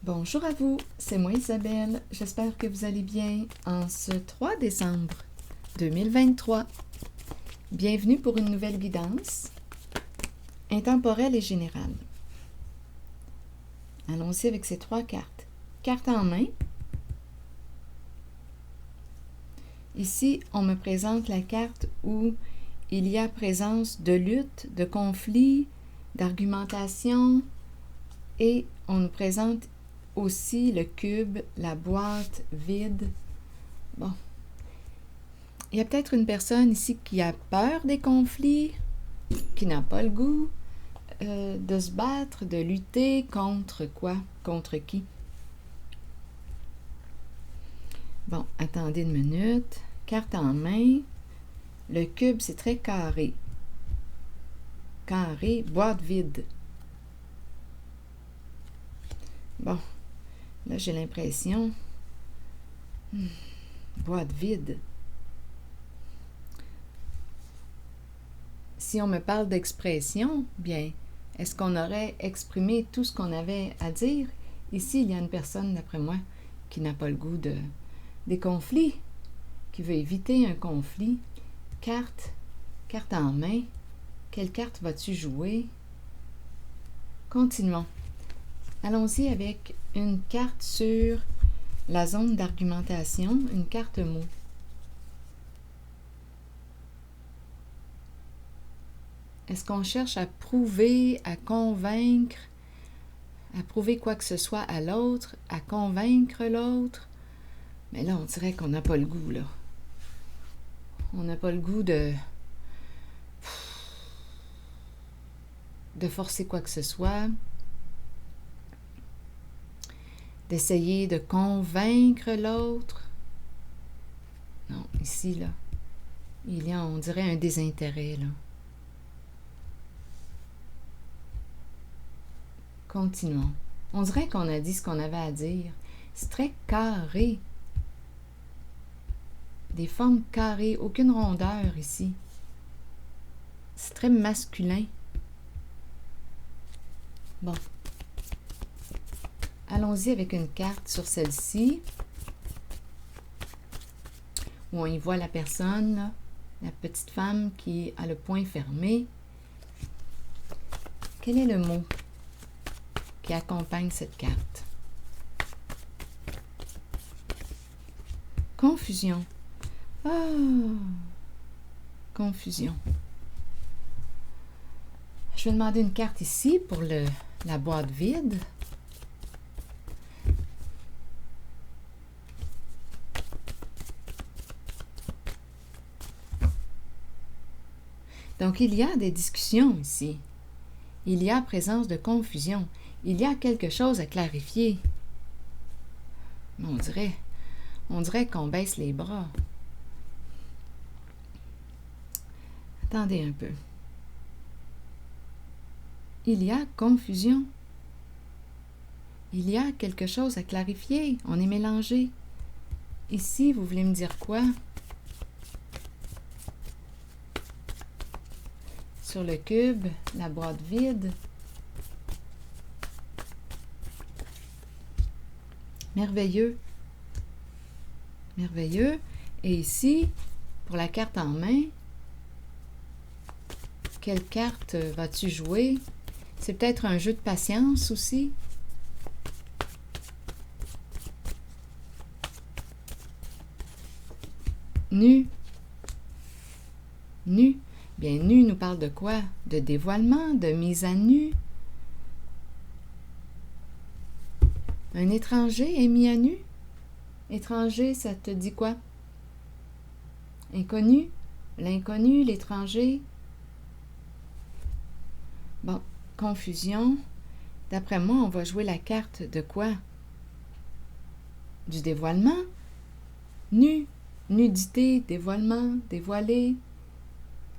Bonjour à vous, c'est moi Isabelle. J'espère que vous allez bien en ce 3 décembre 2023. Bienvenue pour une nouvelle guidance intemporelle et générale. Allons-y avec ces 3 cartes. Carte en main. Ici, on me présente la carte où il y a présence de lutte, de conflit, d'argumentation et on nous présente aussi le cube, la boîte vide. Bon. Il y a peut-être une personne ici qui a peur des conflits, qui n'a pas le goût de se battre, de lutter contre quoi? Contre qui? Bon, attendez une minute. Carte en main. Le cube, c'est très carré. Carré, boîte vide. Bon, là j'ai l'impression... boîte vide. Si on me parle d'expression, bien, est-ce qu'on aurait exprimé tout ce qu'on avait à dire? Ici, il y a une personne, d'après moi, qui n'a pas le goût des conflits, qui veut éviter un conflit. Carte en main. Quelle carte vas-tu jouer? Continuons. Allons-y avec une carte sur la zone d'argumentation, une carte mot. Est-ce qu'on cherche à prouver, à convaincre, à prouver quoi que ce soit à l'autre, à convaincre l'autre? Mais là, on dirait qu'on n'a pas le goût, là. On n'a pas le goût de forcer quoi que ce soit, d'essayer de convaincre l'autre. Non, ici, là, il y a, on dirait, un désintérêt, là. Continuons. On dirait qu'on a dit ce qu'on avait à dire. C'est très carré. Des formes carrées, aucune rondeur ici. C'est très masculin. Bon. Allons-y avec une carte sur celle-ci, où on y voit la personne, là, la petite femme qui a le poing fermé. Quel est le mot qui accompagne cette carte? Confusion. Ah! Confusion. Je vais demander une carte ici pour la boîte vide. Donc, il y a des discussions ici. Il y a présence de confusion. Il y a quelque chose à clarifier. On dirait qu'on baisse les bras. Attendez un peu. Il y a confusion. Il y a quelque chose à clarifier. On est mélangé. Ici, vous voulez me dire quoi? Sur le cube, la boîte vide. Merveilleux. Merveilleux. Et ici, pour la carte en main, quelle carte vas-tu jouer? C'est peut-être un jeu de patience aussi. Nu. Nu. Bien, nu nous parle de quoi? De dévoilement, de mise à nu. Un étranger est mis à nu? Étranger, ça te dit quoi? Inconnu? L'inconnu, l'étranger? Bon, confusion. D'après moi, on va jouer la carte de quoi? Du dévoilement? Nu. Nudité, dévoilement, dévoiler.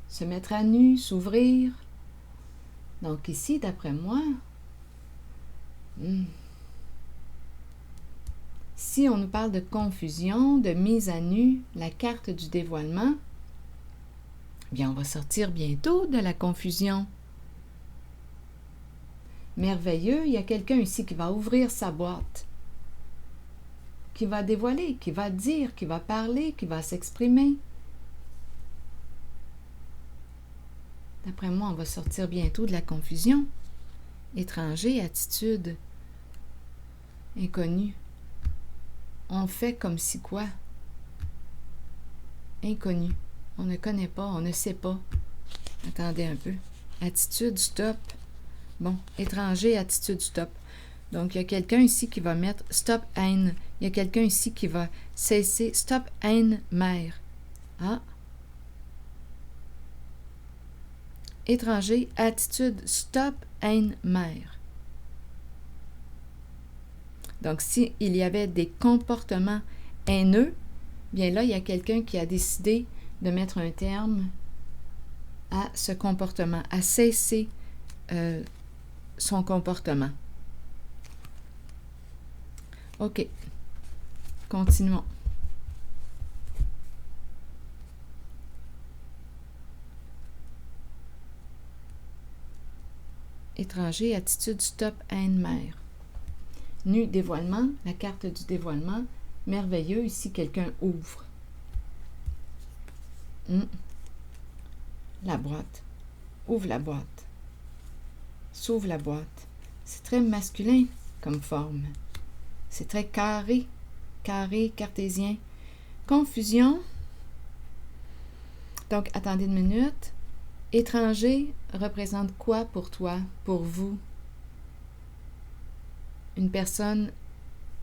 Se mettre à nu, s'ouvrir. Donc ici, d'après moi, si on nous parle de confusion, de mise à nu, la carte du dévoilement, bien, on va sortir bientôt de la confusion. merveilleux, il y a quelqu'un ici qui va ouvrir sa boîte, qui va dévoiler, qui va dire, qui va parler, qui va s'exprimer. D'après moi, on va sortir bientôt de la confusion. Étranger, attitude, inconnu. On fait comme si quoi? Inconnu. On ne connaît pas, on ne sait pas. Attendez un peu. Attitude, stop. Bon, étranger, attitude, stop. Donc, il y a quelqu'un ici qui va mettre stop haine. Il y a quelqu'un ici qui va cesser stop haine mère. Ah. Étranger, attitude, stop haine mère. Donc, s'il y avait des comportements haineux, bien là, il y a quelqu'un qui a décidé de mettre un terme à ce comportement, à cesser son comportement. OK. Continuons. Étranger, attitude, stop, haine, mère. Nu, dévoilement, la carte du dévoilement. Merveilleux, ici, quelqu'un ouvre. La boîte. Ouvre la boîte. S'ouvre la boîte. C'est très masculin comme forme. C'est très carré. Carré, cartésien. Confusion. Donc, attendez une minute. Étranger représente quoi pour toi, pour vous? Une personne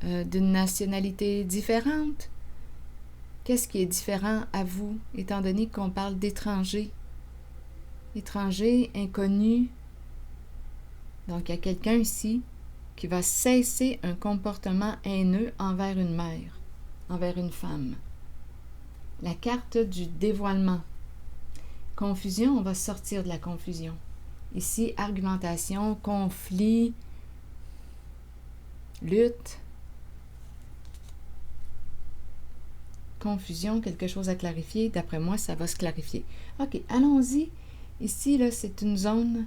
d'une nationalité différente? Qu'est-ce qui est différent à vous, étant donné qu'on parle d'étranger? Étranger, inconnu. Donc, il y a quelqu'un ici qui va cesser un comportement haineux envers une mère, envers une femme. La carte du dévoilement. Confusion, on va sortir de la confusion. Ici, argumentation, conflit, lutte, confusion, quelque chose à clarifier. D'après moi, ça va se clarifier. OK, allons-y. Ici, là, c'est une zone...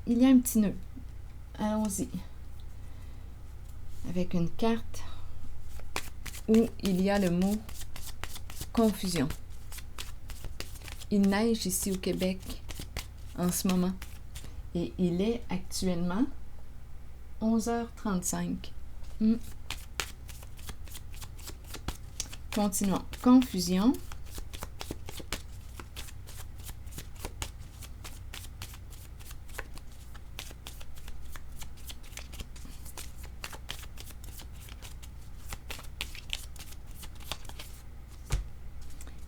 il y a un petit nœud. Allons-y. Avec une carte où il y a le mot confusion. Il neige ici au Québec en ce moment. Et il est actuellement 11h35. Continuons. Confusion.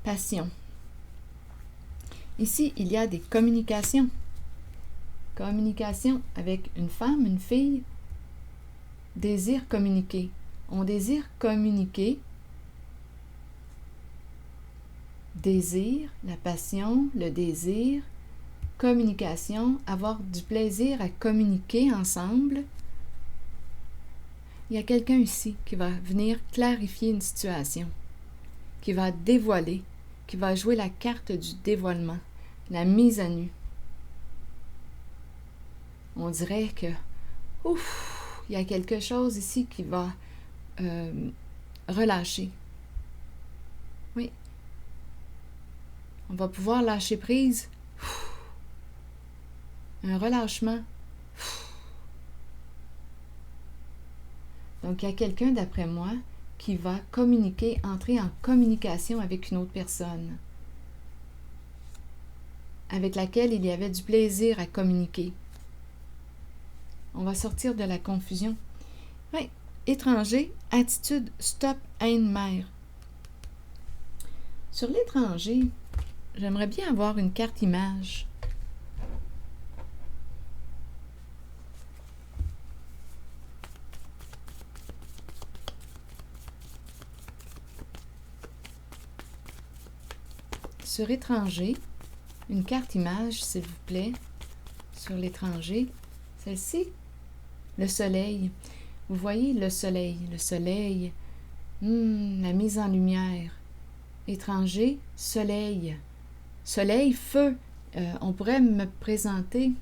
Passion. Ici, il y a des communications. Communication avec une femme, une fille. Désir communiquer. On désire communiquer. Désir, la passion, le désir. Communication, avoir du plaisir à communiquer ensemble. Il y a quelqu'un ici qui va venir clarifier une situation, qui va dévoiler, qui va jouer la carte du dévoilement, la mise à nu. On dirait que, il y a quelque chose ici qui va relâcher. Oui. On va pouvoir lâcher prise. Un relâchement. Donc, il y a quelqu'un, d'après moi, qui va communiquer, entrer en communication avec une autre personne, avec laquelle il y avait du plaisir à communiquer. On va sortir de la confusion. Oui, étranger, attitude, stop, haine, mère. Sur l'étranger, j'aimerais bien avoir une carte image. Sur étranger, une carte image, s'il vous plaît, sur l'étranger. Celle-ci, le soleil. Vous voyez le soleil, la mise en lumière. Étranger, soleil. Soleil, feu, on pourrait me présenter...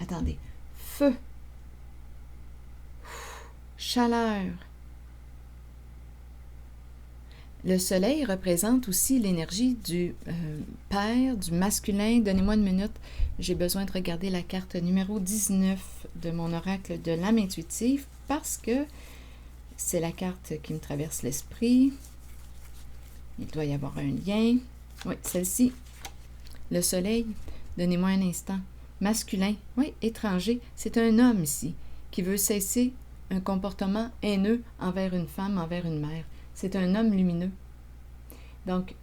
Attendez. Feu. Chaleur. Le soleil représente aussi l'énergie du père, du masculin. Donnez-moi une minute, j'ai besoin de regarder la carte numéro 19 de mon oracle de l'âme intuitive parce que c'est la carte qui me traverse l'esprit. Il doit y avoir un lien. Oui, celle-ci. Le soleil, donnez-moi un instant. Masculin, oui, étranger, c'est un homme ici qui veut cesser un comportement haineux envers une femme, envers une mère. C'est un homme lumineux. Donc,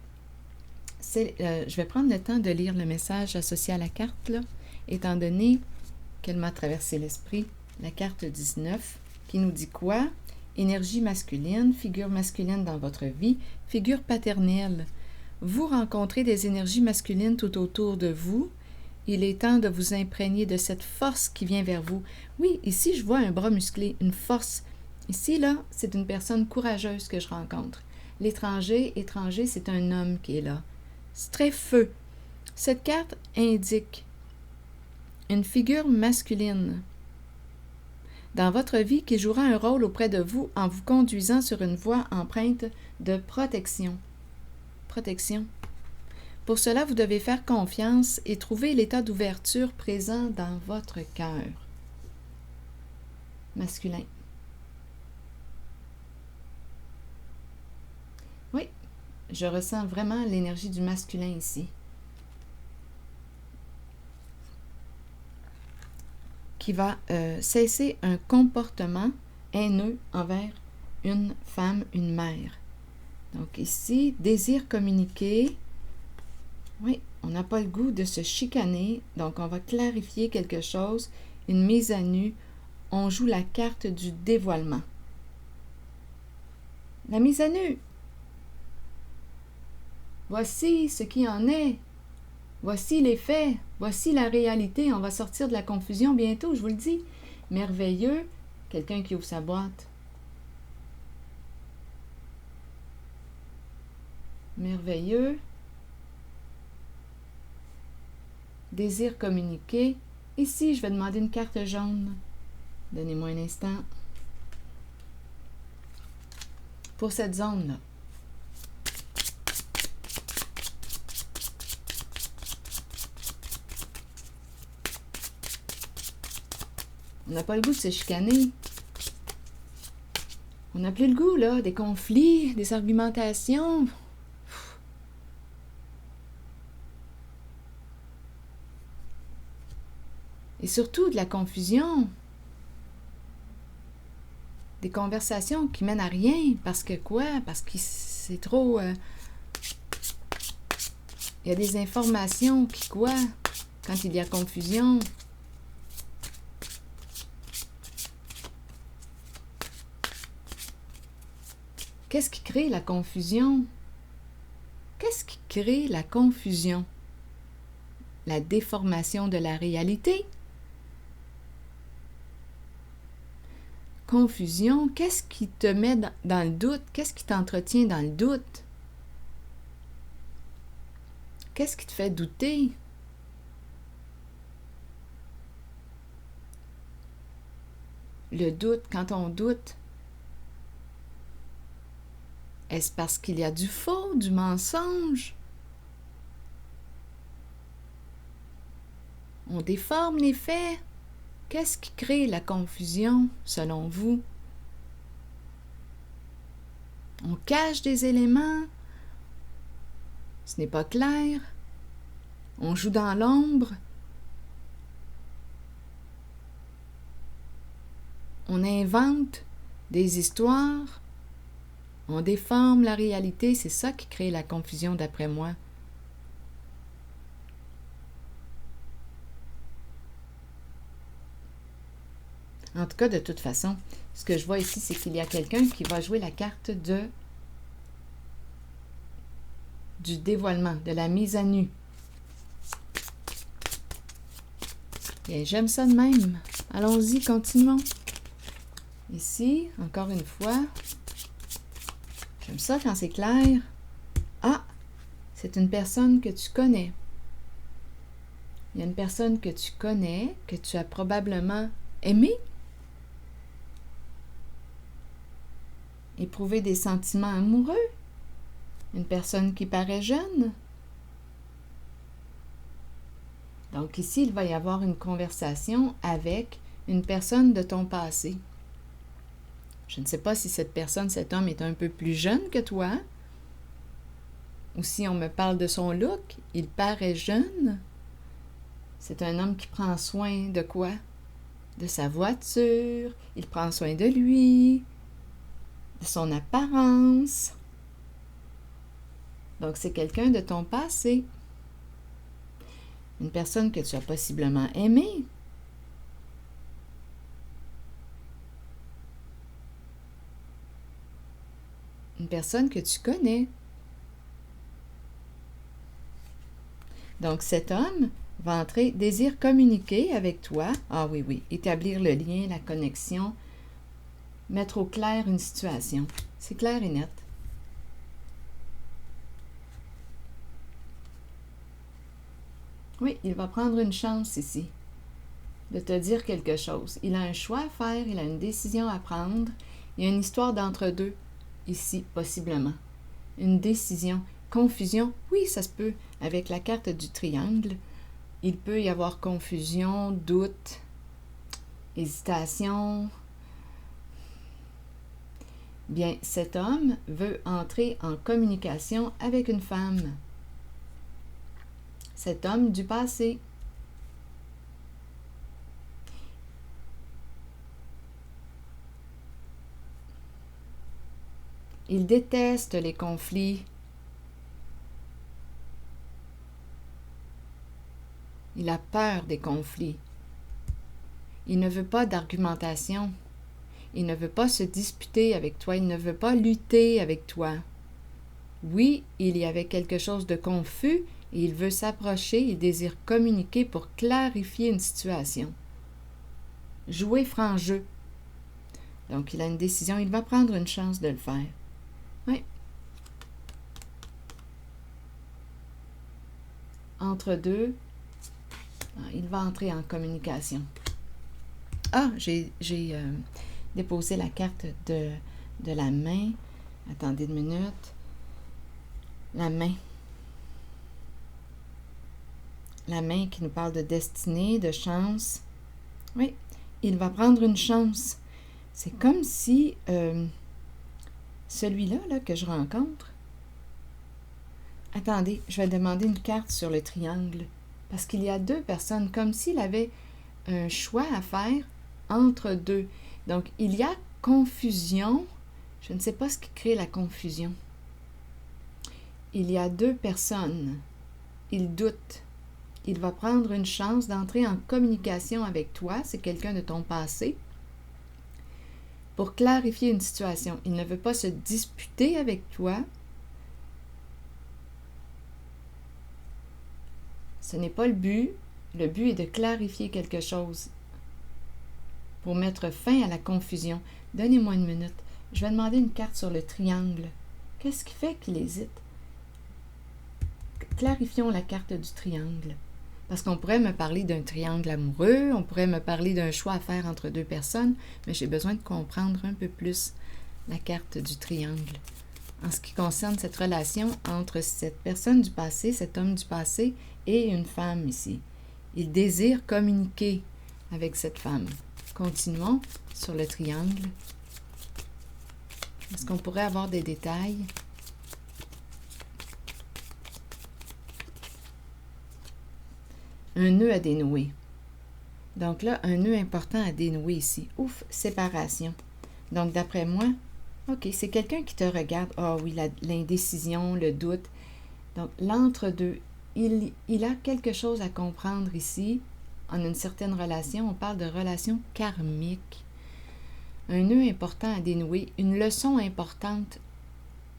je vais prendre le temps de lire le message associé à la carte, là, étant donné qu'elle m'a traversé l'esprit, la carte 19, qui nous dit quoi? Énergie masculine, figure masculine dans votre vie, figure paternelle. Vous rencontrez des énergies masculines tout autour de vous. Il est temps de vous imprégner de cette force qui vient vers vous. Oui, ici, je vois un bras musclé, une force. Ici, là, c'est une personne courageuse que je rencontre. L'étranger, c'est un homme qui est là. C'est très feu. Cette carte indique une figure masculine dans votre vie qui jouera un rôle auprès de vous en vous conduisant sur une voie empreinte de protection. Protection. Pour cela, vous devez faire confiance et trouver l'état d'ouverture présent dans votre cœur. Masculin. Oui, je ressens vraiment l'énergie du masculin ici. Qui va cesser un comportement haineux envers une femme, une mère. Donc ici, désir communiqué. Oui, on n'a pas le goût de se chicaner, donc on va clarifier quelque chose, une mise à nu. On joue la carte du dévoilement. La mise à nu. Voici ce qui en est. Voici les faits. Voici la réalité. On va sortir de la confusion bientôt, je vous le dis. Merveilleux. Quelqu'un qui ouvre sa boîte. Merveilleux. Désir communiqué. Ici, je vais demander une carte jaune. Donnez-moi un instant. Pour cette zone-là. On n'a pas le goût de se chicaner. On n'a plus le goût, là, des conflits, des argumentations. Et surtout de la confusion. Des conversations qui mènent à rien. Parce que quoi? Parce que c'est trop... Il y a des informations qui quoi? Quand il y a confusion. Qu'est-ce qui crée la confusion? Qu'est-ce qui crée la confusion? La déformation de la réalité? Confusion, qu'est-ce qui te met dans le doute? Qu'est-ce qui t'entretient dans le doute? Qu'est-ce qui te fait douter? Le doute, quand on doute, est-ce parce qu'il y a du faux, du mensonge? On déforme les faits. Qu'est-ce qui crée la confusion, selon vous? On cache des éléments. Ce n'est pas clair. On joue dans l'ombre. On invente des histoires. On déforme la réalité. C'est ça qui crée la confusion, d'après moi. En tout cas, de toute façon, ce que je vois ici, c'est qu'il y a quelqu'un qui va jouer la carte du dévoilement, de la mise à nu. Et j'aime ça de même. Allons-y, continuons. Ici, encore une fois, j'aime ça quand c'est clair. Ah, c'est une personne que tu connais. Il y a une personne que tu connais, que tu as probablement aimée, éprouvé des sentiments amoureux. Une personne qui paraît jeune. Donc ici, il va y avoir une conversation avec une personne de ton passé. Je ne sais pas si cette personne, cet homme est un peu plus jeune que toi, ou si on me parle de son look, il paraît jeune. C'est un homme qui prend soin de quoi? De sa voiture, il prend soin de lui, de son apparence. Donc, c'est quelqu'un de ton passé. Une personne que tu as possiblement aimée. Une personne que tu connais. Donc, cet homme va entrer, désire communiquer avec toi. Ah oui, oui, établir le lien, la connexion, mettre au clair une situation. C'est clair et net. Oui, il va prendre une chance ici de te dire quelque chose. Il a un choix à faire, il a une décision à prendre. Il y a une histoire d'entre-deux ici, possiblement. Une décision. Confusion, oui, ça se peut. Avec la carte du triangle, il peut y avoir confusion, doute, hésitation. Bien, cet homme veut entrer en communication avec une femme. Cet homme du passé. Il déteste les conflits. Il a peur des conflits. Il ne veut pas d'argumentation. Il ne veut pas se disputer avec toi. Il ne veut pas lutter avec toi. Oui, il y avait quelque chose de confus et il veut s'approcher. Il désire communiquer pour clarifier une situation. Jouer franc jeu. Donc, il a une décision. Il va prendre une chance de le faire. Oui. Entre deux, il va entrer en communication. Ah, j'ai déposé la carte de la main. Attendez une minute. La main. La main qui nous parle de destinée, de chance. Oui, il va prendre une chance. C'est comme si celui-là là, que je rencontre. Attendez, je vais demander une carte sur le triangle. Parce qu'il y a deux personnes, comme s'il avait un choix à faire entre deux. Donc, il y a confusion. Je ne sais pas ce qui crée la confusion. Il y a deux personnes. Il doute. Il va prendre une chance d'entrer en communication avec toi. C'est quelqu'un de ton passé. Pour clarifier une situation. Il ne veut pas se disputer avec toi. Ce n'est pas le but. Le but est de clarifier quelque chose pour mettre fin à la confusion. Donnez-moi une minute. Je vais demander une carte sur le triangle. Qu'est-ce qui fait qu'il hésite? Clarifions la carte du triangle. Parce qu'on pourrait me parler d'un triangle amoureux, on pourrait me parler d'un choix à faire entre deux personnes, mais j'ai besoin de comprendre un peu plus la carte du triangle. En ce qui concerne cette relation entre cette personne du passé, cet homme du passé, et une femme ici. Il désire communiquer avec cette femme. Continuons sur le triangle. Est-ce qu'on pourrait avoir des détails? Un nœud à dénouer. Donc là, un nœud important à dénouer ici. Ouf, séparation. Donc d'après moi, ok, c'est quelqu'un qui te regarde. Ah oui, l'indécision, le doute. Donc l'entre-deux. Il a quelque chose à comprendre ici. En une certaine relation, on parle de relation karmique. Un nœud important à dénouer, une leçon importante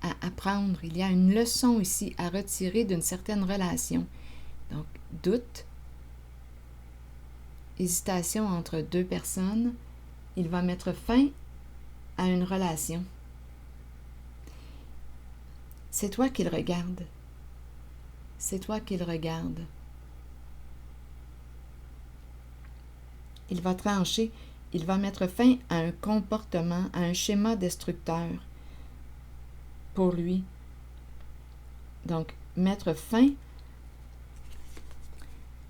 à apprendre. Il y a une leçon ici à retirer d'une certaine relation. Donc, doute, hésitation entre deux personnes. Il va mettre fin à une relation. C'est toi qu'il regarde. C'est toi qu'il regarde. Il va trancher, il va mettre fin à un comportement, à un schéma destructeur pour lui. Donc, mettre fin.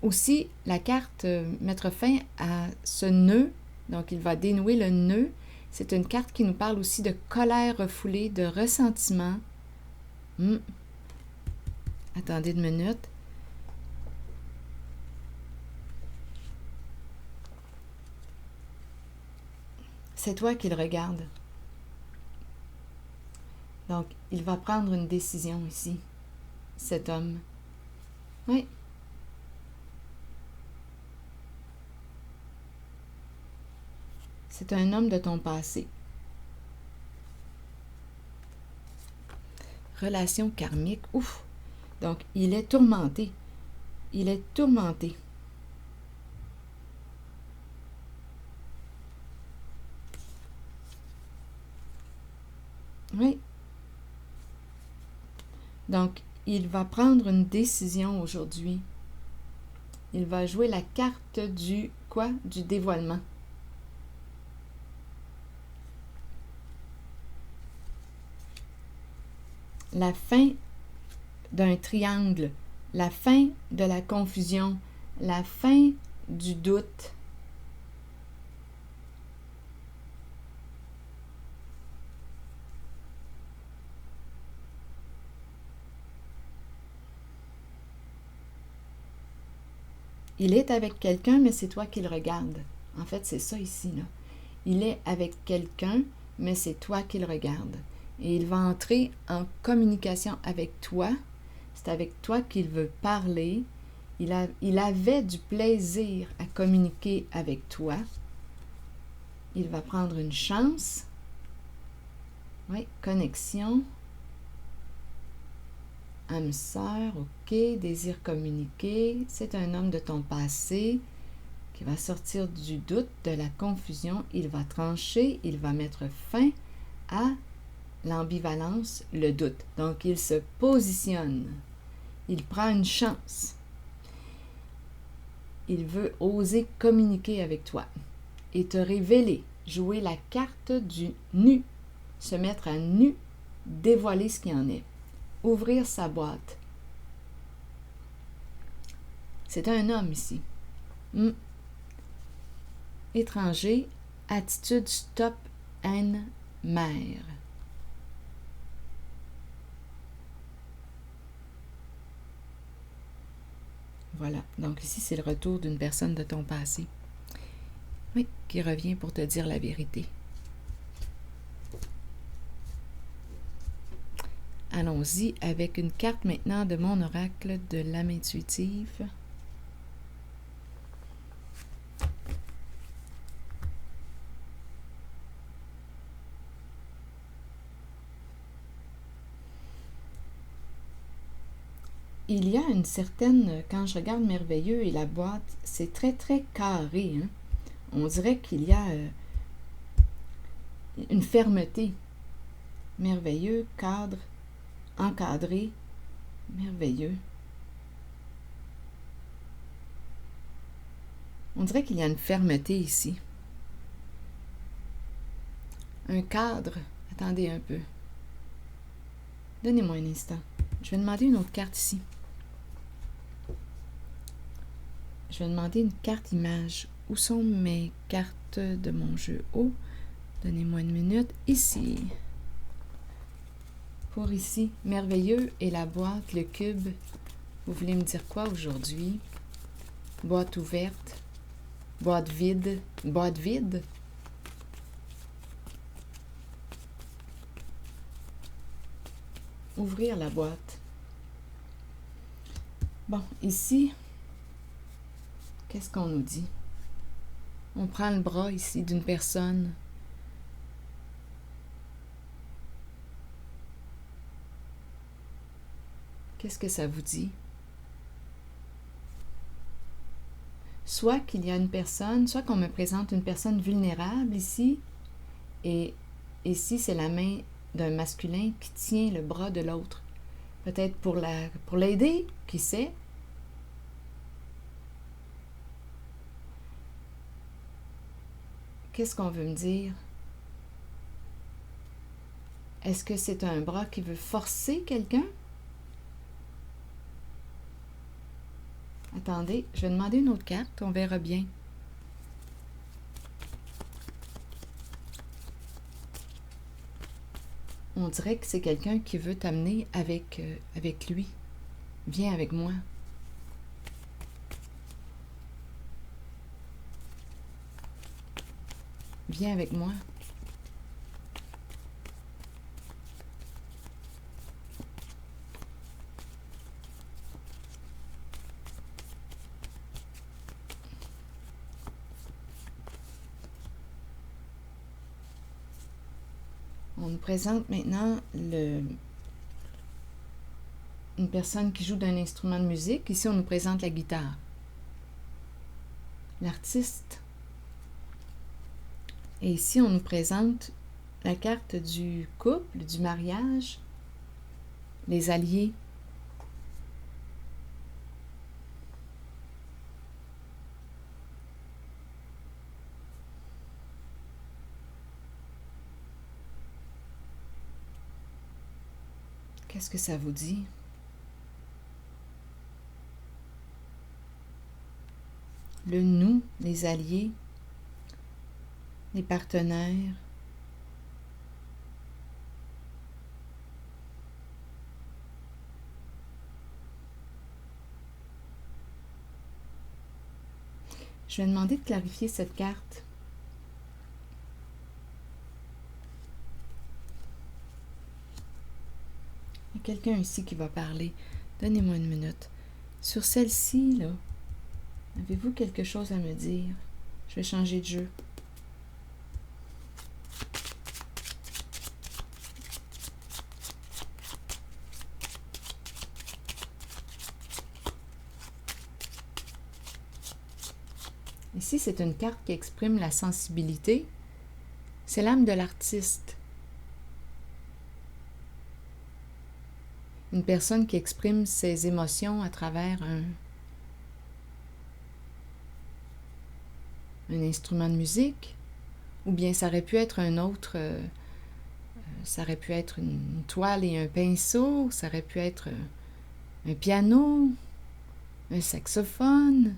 Aussi, la carte mettre fin à ce nœud, donc il va dénouer le nœud. C'est une carte qui nous parle aussi de colère refoulée, de ressentiment. Attendez une minute. C'est toi qui le regarde. Donc, il va prendre une décision ici, cet homme. Oui. C'est un homme de ton passé. Relation karmique, ouf! Donc, il est tourmenté. Il est tourmenté. Oui. Donc, il va prendre une décision aujourd'hui. Il va jouer la carte du quoi? Du dévoilement. La fin d'un triangle, la fin de la confusion, la fin du doute. Il est avec quelqu'un, mais c'est toi qui le regardes. En fait, c'est ça ici, là. Il est avec quelqu'un, mais c'est toi qui le regardes. Et il va entrer en communication avec toi. C'est avec toi qu'il veut parler. Il avait du plaisir à communiquer avec toi. Il va prendre une chance. Oui, connexion. Âme sœur, ok. Désir communiquer. C'est un homme de ton passé qui va sortir du doute, de la confusion. Il va trancher, il va mettre fin à l'ambivalence, le doute. Donc, il se positionne. Il prend une chance. Il veut oser communiquer avec toi et te révéler, jouer la carte du nu, se mettre à nu, dévoiler ce qu'il en est, ouvrir sa boîte. C'est un homme ici. Étranger, attitude stop, haine, mère. Voilà, donc ici c'est le retour d'une personne de ton passé. Oui, qui revient pour te dire la vérité. Allons-y avec une carte maintenant de mon oracle de l'âme intuitive. Il y a une certaine, quand je regarde Merveilleux et la boîte, c'est très très carré. Hein? On dirait qu'il y a une fermeté. Merveilleux, cadre, encadré, merveilleux. On dirait qu'il y a une fermeté ici. Un cadre. Attendez un peu. Donnez-moi un instant. Je vais demander une autre carte ici. Je vais demander une carte image. Où sont mes cartes de mon jeu? Oh, donnez-moi une minute. Ici. Pour ici, merveilleux et la boîte, le cube. Vous voulez me dire quoi aujourd'hui? Boîte ouverte. Boîte vide. Boîte vide. Ouvrir la boîte. Bon, ici, qu'est-ce qu'on nous dit? On prend le bras ici d'une personne. Qu'est-ce que ça vous dit? Soit qu'il y a une personne, soit qu'on me présente une personne vulnérable ici, et ici c'est la main d'un masculin qui tient le bras de l'autre. Peut-être pour l'aider, qui sait? qu'est-ce qu'on veut me dire? Est-ce que c'est un bras qui veut forcer quelqu'un? Attendez, je vais demander une autre carte, on verra bien. On dirait que c'est quelqu'un qui veut t'amener avec lui. Viens avec moi. Viens avec moi. On nous présente maintenant une personne qui joue d'un instrument de musique. Ici, on nous présente la guitare. L'artiste. Et ici, on nous présente la carte du couple, du mariage, les alliés. Qu'est-ce que ça vous dit? Le nous, les alliés, les partenaires. Je vais demander de clarifier cette carte. Il y a quelqu'un ici qui va parler. Donnez-moi une minute. Sur celle-ci, là, avez-vous quelque chose à me dire? Je vais changer de jeu. Ici, c'est une carte qui exprime la sensibilité. C'est l'âme de l'artiste. Une personne qui exprime ses émotions à travers un instrument de musique, ou bien ça aurait pu être un autre, ça aurait pu être une toile et un pinceau, ça aurait pu être un piano, un saxophone,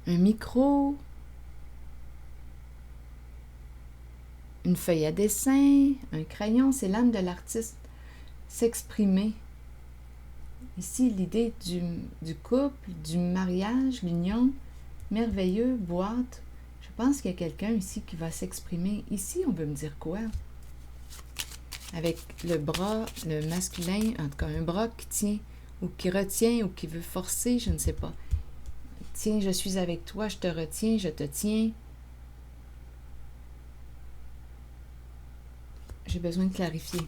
un micro, une feuille à dessin, un crayon. C'est l'âme de l'artiste s'exprimer. Ici, l'idée du couple, du mariage, l'union, merveilleux, boîte. Je pense qu'il y a quelqu'un ici qui va s'exprimer. Ici, on veut me dire quoi? Avec le bras, le masculin, en tout cas un bras qui tient, ou qui retient, ou qui veut forcer, je ne sais pas. Tiens, je suis avec toi, je te retiens, je te tiens. J'ai besoin de clarifier.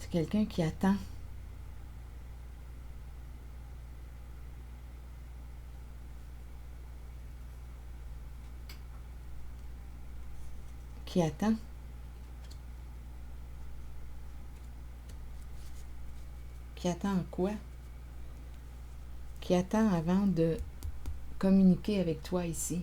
C'est quelqu'un qui attend. Qui attend. Qui attend quoi? Qui attend avant de communiquer avec toi ici.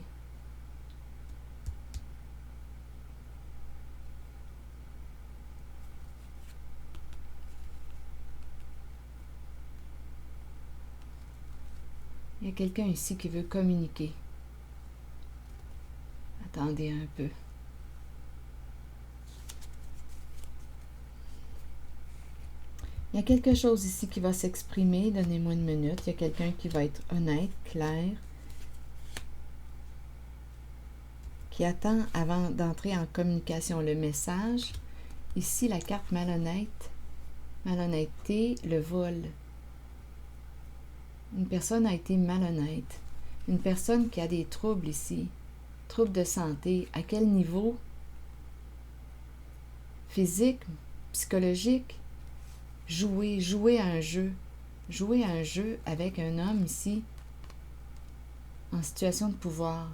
Il y a quelqu'un ici qui veut communiquer. Attendez un peu. Il y a quelque chose ici qui va s'exprimer. Donnez-moi une minute. Il y a quelqu'un qui va être honnête, clair, qui attend avant d'entrer en communication le message. Ici, la carte malhonnête. Malhonnêteté, le vol. Une personne a été malhonnête. Une personne qui a des troubles ici. Troubles de santé. À quel niveau? Physique, psychologique? Jouer à un jeu. Jouer à un jeu avec un homme ici en situation de pouvoir.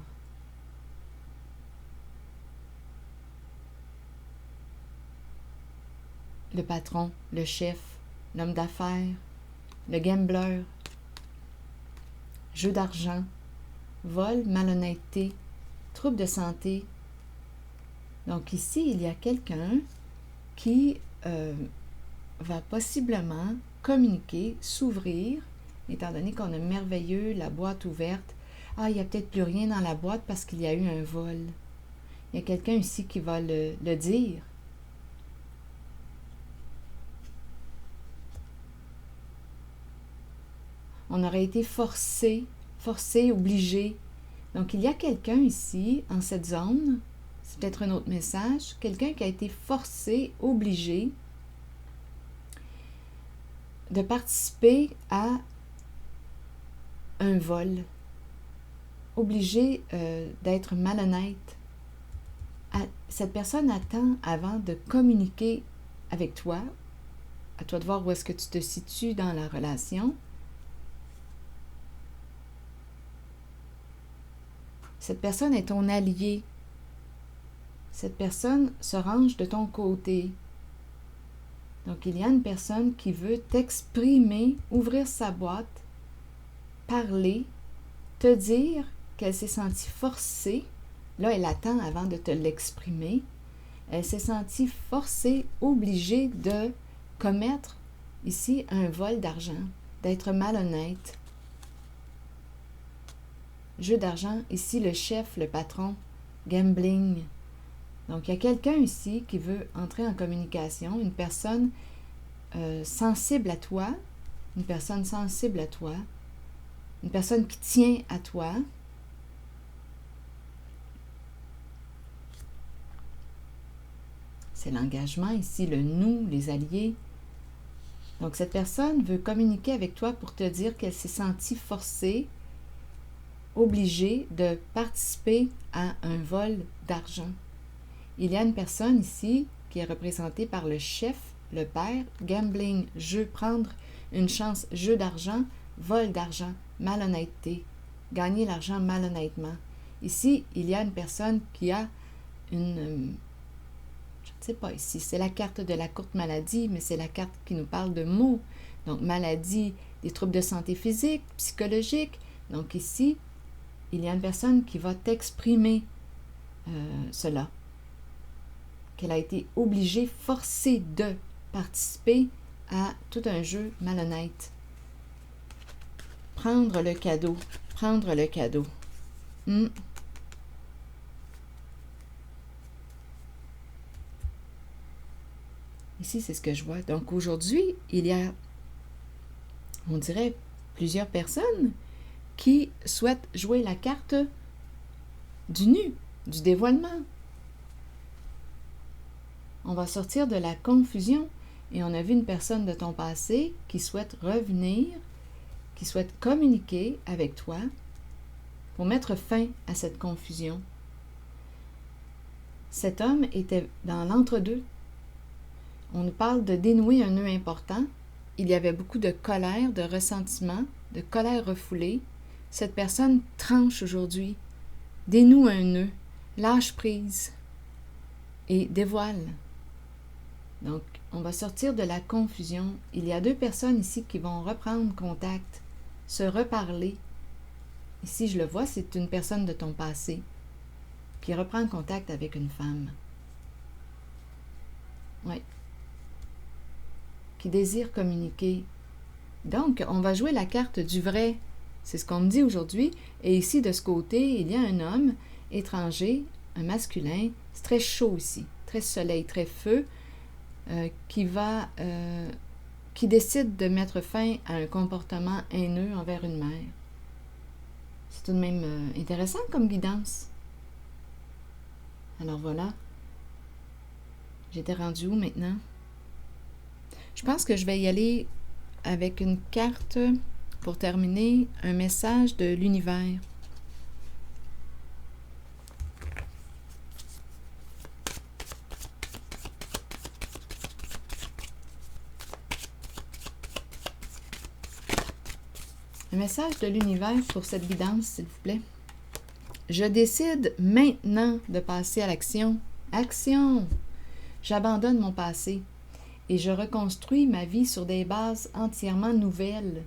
le patron, le chef, l'homme d'affaires, le gambler, jeu d'argent, vol, malhonnêteté, trouble de santé. Donc ici, il y a quelqu'un qui va possiblement communiquer, s'ouvrir, étant donné qu'on a merveilleux, la boîte ouverte. Ah, il n'y a peut-être plus rien dans la boîte parce qu'il y a eu un vol. Il y a quelqu'un ici qui va le dire. On aurait été forcé, obligé. Donc, il y a quelqu'un ici, en cette zone, c'est peut-être un autre message, quelqu'un qui a été forcé, obligé de participer à un vol, obligé d'être malhonnête. Cette personne attend avant de communiquer avec toi, à toi de voir où est-ce que tu te situes dans la relation. Cette personne est ton allié. Cette personne se range de ton côté. Donc, il y a une personne qui veut t'exprimer, ouvrir sa boîte, parler, te dire qu'elle s'est sentie forcée. Là, elle attend avant de te l'exprimer. Elle s'est sentie forcée, obligée de commettre ici un vol d'argent, d'être malhonnête. Jeu d'argent, ici le chef, le patron, gambling. Donc, il y a quelqu'un ici qui veut entrer en communication, une personne sensible à toi, une personne sensible à toi, une personne qui tient à toi. C'est l'engagement ici, le nous, les alliés. Donc, cette personne veut communiquer avec toi pour te dire qu'elle s'est sentie forcée, obligée de participer à un vol d'argent. Il y a une personne ici qui est représentée par le chef, le père, gambling, jeu, prendre une chance, jeu d'argent, vol d'argent, malhonnêteté, gagner l'argent malhonnêtement. Ici, il y a une personne qui a une... je ne sais pas ici, c'est la carte de la courte maladie, mais c'est la carte qui nous parle de mots. Donc, maladie, des troubles de santé physique, psychologique. Donc, ici, il y a une personne qui va t'exprimer cela. Qu'elle a été obligée, forcée de participer à tout un jeu malhonnête. Prendre le cadeau. Prendre le cadeau. Ici, c'est ce que je vois. Donc, aujourd'hui, il y a, on dirait, plusieurs personnes qui souhaitent jouer la carte du nu, du dévoilement. On va sortir de la confusion et on a vu une personne de ton passé qui souhaite revenir, qui souhaite communiquer avec toi pour mettre fin à cette confusion. Cet homme était dans l'entre-deux. On nous parle de dénouer un nœud important. Il y avait beaucoup de colère, de ressentiment, de colère refoulée. Cette personne tranche aujourd'hui, dénoue un nœud, lâche prise et dévoile. Donc, on va sortir de la confusion. Il y a deux personnes ici qui vont reprendre contact, se reparler. Ici, je le vois, c'est une personne de ton passé qui reprend contact avec une femme. Oui. Qui désire communiquer. Donc, on va jouer la carte du vrai. C'est ce qu'on me dit aujourd'hui. Et ici, de ce côté, il y a un homme étranger, un masculin. C'est très chaud ici, très soleil, très feu, qui décide de mettre fin à un comportement haineux envers une mère. C'est tout de même intéressant comme guidance. Alors voilà. J'étais rendue où maintenant? Je pense que je vais y aller avec une carte pour terminer, un message de l'univers. Un message de l'univers pour cette guidance, s'il vous plaît. Je décide maintenant de passer à l'action. Action! J'abandonne mon passé et je reconstruis ma vie sur des bases entièrement nouvelles.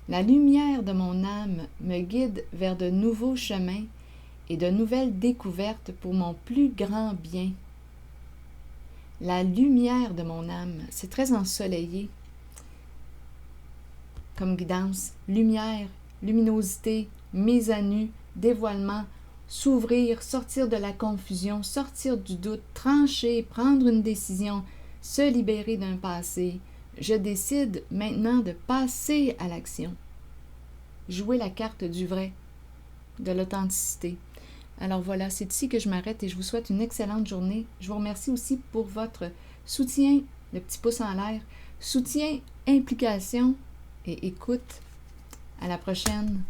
La lumière de mon âme me guide vers de nouveaux chemins et de nouvelles découvertes pour mon plus grand bien. La lumière de mon âme, c'est très ensoleillé comme guidance. Lumière, luminosité, mise à nu, dévoilement, s'ouvrir, sortir de la confusion, sortir du doute, trancher, prendre une décision, se libérer d'un passé. Je décide maintenant de passer à l'action. Jouer la carte du vrai, de l'authenticité. Alors voilà, c'est ici que je m'arrête et je vous souhaite une excellente journée. Je vous remercie aussi pour votre soutien, le petit pouce en l'air, soutien, implication et écoute. À la prochaine.